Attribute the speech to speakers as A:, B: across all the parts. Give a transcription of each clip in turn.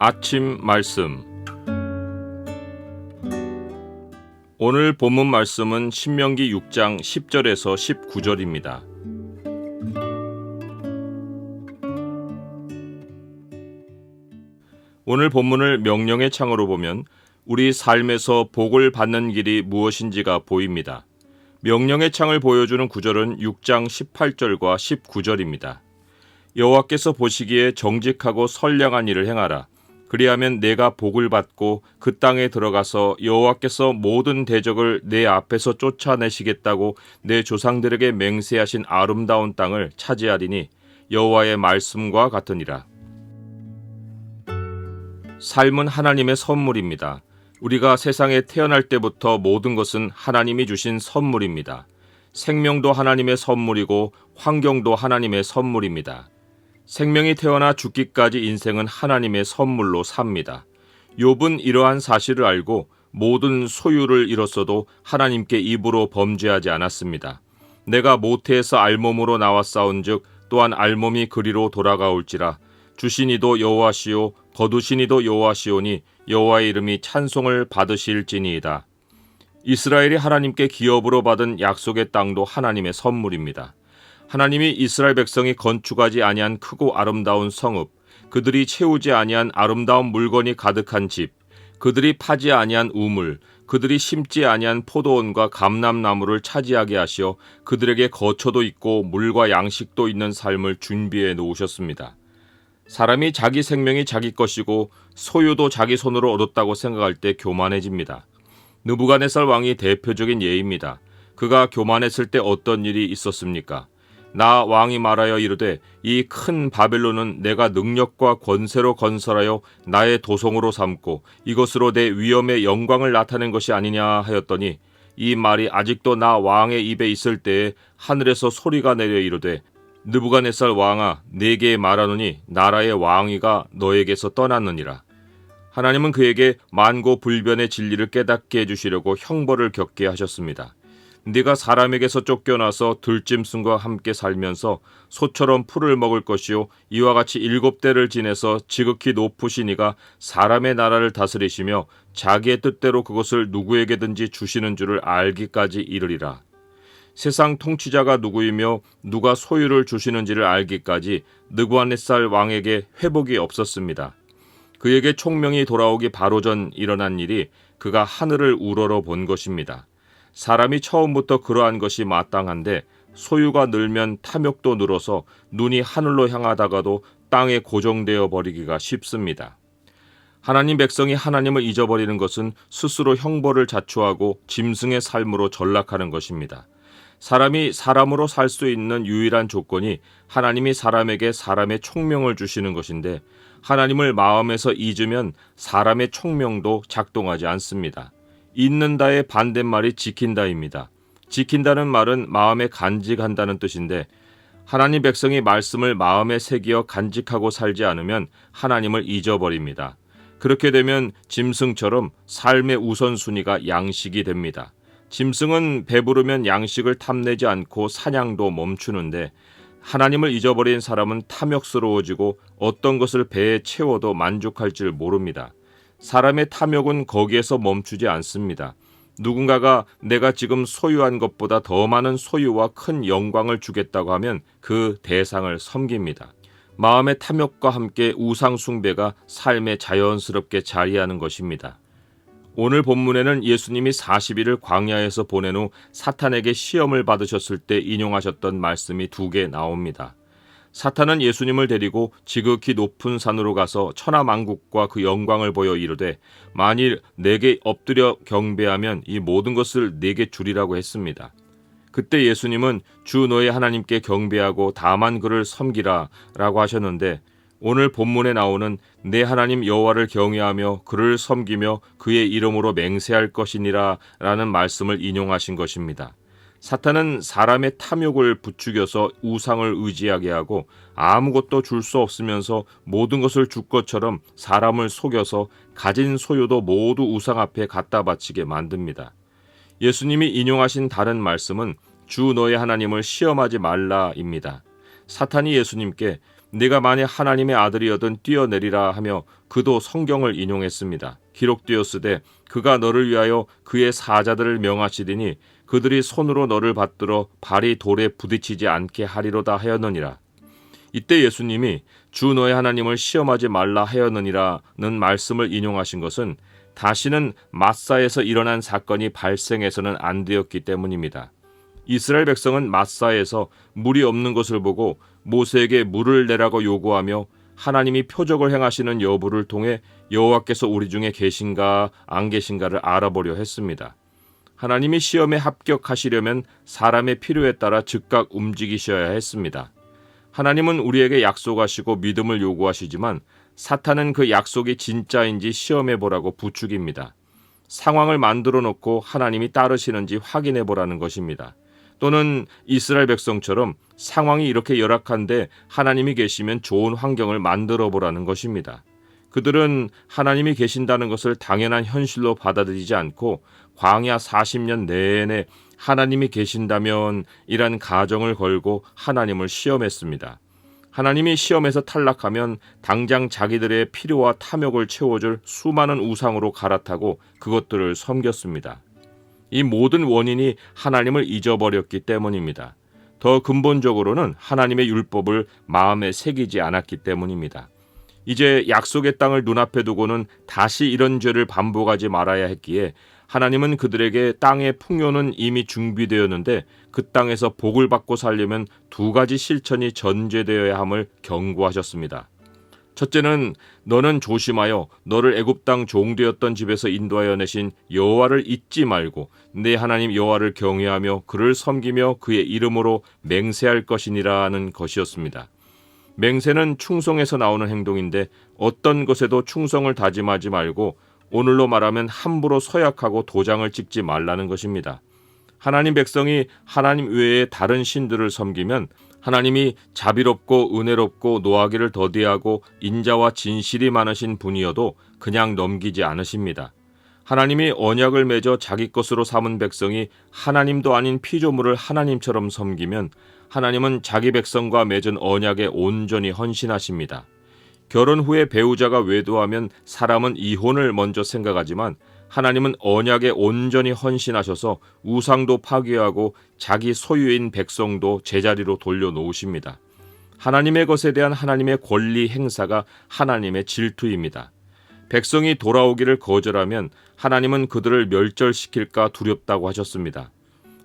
A: 아침 말씀. 오늘 본문 말씀은 신명기 6장 10절에서 19절입니다. 오늘 본문을 명령의 창으로 보면 우리 삶에서 복을 받는 길이 무엇인지가 보입니다. 명령의 창을 보여주는 구절은 6장 18절과 19절입니다. 여호와께서 보시기에 정직하고 선량한 일을 행하라. 그리하면 내가 복을 받고 그 땅에 들어가서 여호와께서 모든 대적을 내 앞에서 쫓아내시겠다고 내 조상들에게 맹세하신 아름다운 땅을 차지하리니 여호와의 말씀과 같으니라. 삶은 하나님의 선물입니다. 우리가 세상에 태어날 때부터 모든 것은 하나님이 주신 선물입니다. 생명도 하나님의 선물이고 환경도 하나님의 선물입니다. 생명이 태어나 죽기까지 인생은 하나님의 선물로 삽니다. 욥은 이러한 사실을 알고 모든 소유를 잃었어도 하나님께 입으로 범죄하지 않았습니다. 내가 모태에서 알몸으로 나왔사온즉 또한 알몸이 그리로 돌아가올지라. 주신 이도 여호와시요 거두신 이도 여호와시오니 여호와의 이름이 찬송을 받으실지니이다. 이스라엘이 하나님께 기업으로 받은 약속의 땅도 하나님의 선물입니다. 하나님이 이스라엘 백성이 건축하지 아니한 크고 아름다운 성읍, 그들이 채우지 아니한 아름다운 물건이 가득한 집, 그들이 파지 아니한 우물, 그들이 심지 아니한 포도원과 감람나무를 차지하게 하시어 그들에게 거처도 있고 물과 양식도 있는 삶을 준비해 놓으셨습니다. 사람이 자기 생명이 자기 것이고 소유도 자기 손으로 얻었다고 생각할 때 교만해집니다. 느부갓네살 왕이 대표적인 예입니다. 그가 교만했을 때 어떤 일이 있었습니까? 나 왕이 말하여 이르되 이 큰 바벨론은 내가 능력과 권세로 건설하여 나의 도성으로 삼고 이것으로 내 위엄의 영광을 나타낸 것이 아니냐 하였더니 이 말이 아직도 나 왕의 입에 있을 때에 하늘에서 소리가 내려 이르되 느부갓네살 왕아 네게 말하노니 나라의 왕위가 너에게서 떠났느니라. 하나님은 그에게 만고불변의 진리를 깨닫게 해주시려고 형벌을 겪게 하셨습니다. 네가 사람에게서 쫓겨나서 들짐승과 함께 살면서 소처럼 풀을 먹을 것이요 이와 같이 7대를 지내서 지극히 높으신 이가 사람의 나라를 다스리시며 자기의 뜻대로 그것을 누구에게든지 주시는 줄을 알기까지 이르리라. 세상 통치자가 누구이며 누가 소유를 주시는지를 알기까지 느부갓네살 왕에게 회복이 없었습니다. 그에게 총명이 돌아오기 바로 전 일어난 일이 그가 하늘을 우러러 본 것입니다. 사람이 처음부터 그러한 것이 마땅한데 소유가 늘면 탐욕도 늘어서 눈이 하늘로 향하다가도 땅에 고정되어 버리기가 쉽습니다. 하나님 백성이 하나님을 잊어버리는 것은 스스로 형벌을 자초하고 짐승의 삶으로 전락하는 것입니다. 사람이 사람으로 살 수 있는 유일한 조건이 하나님이 사람에게 사람의 총명을 주시는 것인데 하나님을 마음에서 잊으면 사람의 총명도 작동하지 않습니다. 잊는다의 반대말이 지킨다입니다. 지킨다는 말은 마음에 간직한다는 뜻인데 하나님 백성이 말씀을 마음에 새기어 간직하고 살지 않으면 하나님을 잊어버립니다. 그렇게 되면 짐승처럼 삶의 우선순위가 양식이 됩니다. 짐승은 배부르면 양식을 탐내지 않고 사냥도 멈추는데 하나님을 잊어버린 사람은 탐욕스러워지고 어떤 것을 배에 채워도 만족할 줄 모릅니다. 사람의 탐욕은 거기에서 멈추지 않습니다. 누군가가 내가 지금 소유한 것보다 더 많은 소유와 큰 영광을 주겠다고 하면 그 대상을 섬깁니다. 마음의 탐욕과 함께 우상 숭배가 삶에 자연스럽게 자리하는 것입니다. 오늘 본문에는 예수님이 40일을 광야에서 보낸 후 사탄에게 시험을 받으셨을 때 인용하셨던 말씀이 2개 나옵니다. 사탄은 예수님을 데리고 지극히 높은 산으로 가서 천하만국과 그 영광을 보여 이르되 만일 내게 엎드려 경배하면 이 모든 것을 내게 주리라고 했습니다. 그때 예수님은 주 너의 하나님께 경배하고 다만 그를 섬기라 라고 하셨는데 오늘 본문에 나오는 내 하나님 여호와를 경외하며 그를 섬기며 그의 이름으로 맹세할 것이니라 라는 말씀을 인용하신 것입니다. 사탄은 사람의 탐욕을 부추겨서 우상을 의지하게 하고 아무것도 줄 수 없으면서 모든 것을 줄 것처럼 사람을 속여서 가진 소유도 모두 우상 앞에 갖다 바치게 만듭니다. 예수님이 인용하신 다른 말씀은 주 너의 하나님을 시험하지 말라입니다. 사탄이 예수님께 내가 만일 하나님의 아들이어든 뛰어내리라 하며 그도 성경을 인용했습니다. 기록되었으되 그가 너를 위하여 그의 사자들을 명하시리니 그들이 손으로 너를 받들어 발이 돌에 부딪히지 않게 하리로다 하였느니라. 이때 예수님이 주 너의 하나님을 시험하지 말라 하였느니라는 말씀을 인용하신 것은 다시는 마사에서 일어난 사건이 발생해서는 안 되었기 때문입니다. 이스라엘 백성은 마사에서 물이 없는 것을 보고 모세에게 물을 내라고 요구하며 하나님이 표적을 행하시는 여부를 통해 여호와께서 우리 중에 계신가 안 계신가를 알아보려 했습니다. 하나님이 시험에 합격하시려면 사람의 필요에 따라 즉각 움직이셔야 했습니다. 하나님은 우리에게 약속하시고 믿음을 요구하시지만 사탄은 그 약속이 진짜인지 시험해보라고 부추깁니다. 상황을 만들어 놓고 하나님이 따르시는지 확인해 보라는 것입니다. 또는 이스라엘 백성처럼 상황이 이렇게 열악한데 하나님이 계시면 좋은 환경을 만들어 보라는 것입니다. 그들은 하나님이 계신다는 것을 당연한 현실로 받아들이지 않고 광야 40년 내내 하나님이 계신다면 이란 가정을 걸고 하나님을 시험했습니다. 하나님이 시험에서 탈락하면 당장 자기들의 필요와 탐욕을 채워줄 수많은 우상으로 갈아타고 그것들을 섬겼습니다. 이 모든 원인이 하나님을 잊어버렸기 때문입니다. 더 근본적으로는 하나님의 율법을 마음에 새기지 않았기 때문입니다. 이제 약속의 땅을 눈앞에 두고는 다시 이런 죄를 반복하지 말아야 했기에 하나님은 그들에게 땅의 풍요는 이미 준비되었는데 그 땅에서 복을 받고 살려면 두 가지 실천이 전제되어야 함을 경고하셨습니다. 첫째는 너는 조심하여 너를 애굽 땅 종되었던 집에서 인도하여 내신 여호와를 잊지 말고 내 하나님 여호와를 경외하며 그를 섬기며 그의 이름으로 맹세할 것이니라는 것이었습니다. 맹세는 충성에서 나오는 행동인데 어떤 것에도 충성을 다짐하지 말고 오늘로 말하면 함부로 서약하고 도장을 찍지 말라는 것입니다. 하나님 백성이 하나님 외에 다른 신들을 섬기면 하나님이 자비롭고 은혜롭고 노하기를 더디하고 인자와 진실이 많으신 분이어도 그냥 넘기지 않으십니다. 하나님이 언약을 맺어 자기 것으로 삼은 백성이 하나님도 아닌 피조물을 하나님처럼 섬기면 하나님은 자기 백성과 맺은 언약에 온전히 헌신하십니다. 결혼 후에 배우자가 외도하면 사람은 이혼을 먼저 생각하지만 하나님은 언약에 온전히 헌신하셔서 우상도 파괴하고 자기 소유인 백성도 제자리로 돌려놓으십니다. 하나님의 것에 대한 하나님의 권리 행사가 하나님의 질투입니다. 백성이 돌아오기를 거절하면 하나님은 그들을 멸절시킬까 두렵다고 하셨습니다.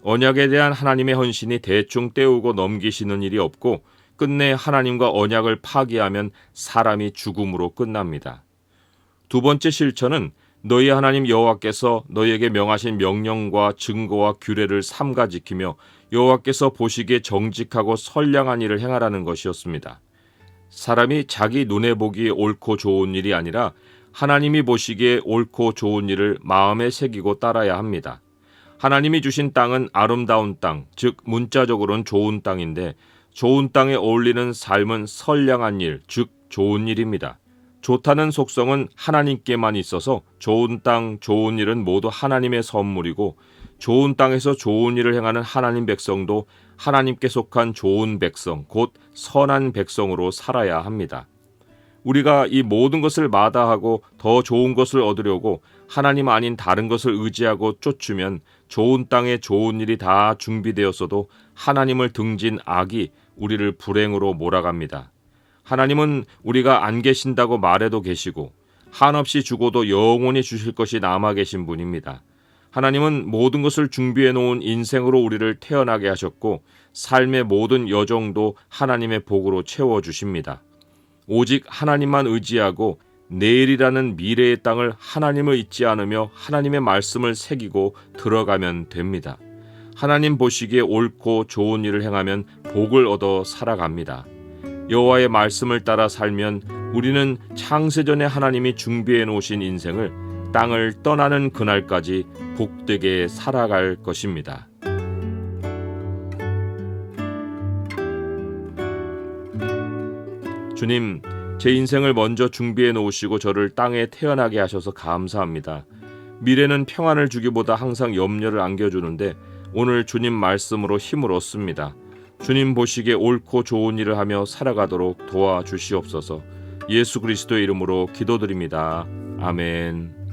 A: 언약에 대한 하나님의 헌신이 대충 때우고 넘기시는 일이 없고 끝내 하나님과 언약을 파기하면 사람이 죽음으로 끝납니다. 두 번째 실천은 너희 하나님 여호와께서 너희에게 명하신 명령과 증거와 규례를 삼가 지키며 여호와께서 보시기에 정직하고 선량한 일을 행하라는 것이었습니다. 사람이 자기 눈에 보기에 옳고 좋은 일이 아니라 하나님이 보시기에 옳고 좋은 일을 마음에 새기고 따라야 합니다. 하나님이 주신 땅은 아름다운 땅, 즉 문자적으로는 좋은 땅인데 좋은 땅에 어울리는 삶은 선량한 일, 즉 좋은 일입니다. 좋다는 속성은 하나님께만 있어서 좋은 땅, 좋은 일은 모두 하나님의 선물이고 좋은 땅에서 좋은 일을 행하는 하나님 백성도 하나님께 속한 좋은 백성, 곧 선한 백성으로 살아야 합니다. 우리가 이 모든 것을 마다하고 더 좋은 것을 얻으려고 하나님 아닌 다른 것을 의지하고 쫓으면 좋은 땅에 좋은 일이 다 준비되었어도 하나님을 등진 악이 우리를 불행으로 몰아갑니다. 하나님은 우리가 안 계신다고 말해도 계시고 한없이 주고도 영원히 주실 것이 남아 계신 분입니다. 하나님은 모든 것을 준비해 놓은 인생으로 우리를 태어나게 하셨고 삶의 모든 여정도 하나님의 복으로 채워주십니다. 오직 하나님만 의지하고 내일이라는 미래의 땅을 하나님을 잊지 않으며 하나님의 말씀을 새기고 들어가면 됩니다. 하나님 보시기에 옳고 좋은 일을 행하면 복을 얻어 살아갑니다. 여호와의 말씀을 따라 살면 우리는 창세전에 하나님이 준비해 놓으신 인생을 땅을 떠나는 그날까지 복되게 살아갈 것입니다. 주님, 제 인생을 먼저 준비해 놓으시고 저를 땅에 태어나게 하셔서 감사합니다. 미래는 평안을 주기보다 항상 염려를 안겨주는데 오늘 주님 말씀으로 힘을 얻습니다. 주님 보시기에 옳고 좋은 일을 하며 살아가도록 도와주시옵소서. 예수 그리스도의 이름으로 기도드립니다. 아멘.